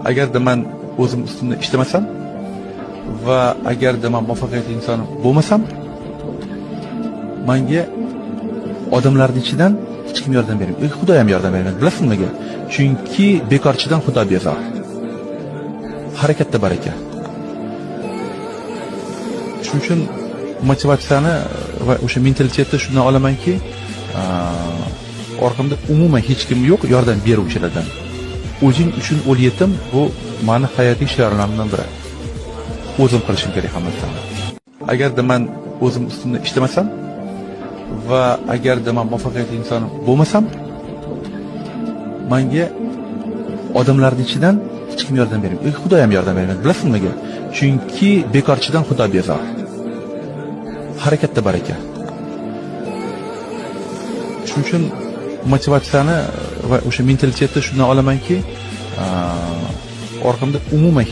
Agarda men o'zim ustimda ishlamasam va agarda men muvaffaqiyatli inson bo'lmasam, menga odamlarning ichidan hech kim yordam bermaydi. Xudo ham yordam bermaydi. Bilasizmi nimaga? Chunki bekorchidan Xudo bezor. Harakatda baraka. Shuning uchun motivatsiyani va o'sha mentalitetni shundan olamanki, orqamda umuman hech kim yo'q yordam beruvchilardan. O'zing uchun o'l yetim bu meni hayotiy shiorlarimdan biri. O'zim qilishim kerak hammasini. Agarda men o'zim ustimda ishlamasam va agarda men muvaffaqiyatli inson bo'lmasam, menga odamlarning ichidan hech kim yordam bermaydi. Xudo ham yordam bermaydi. Bilasizmi nimaga? Chunki bekorchidan Xudo bezor. Harakatda baraka. Shuning uchun motivatsiyani va o'sha mentalitetni shundan olamanki, orqamda umuman hech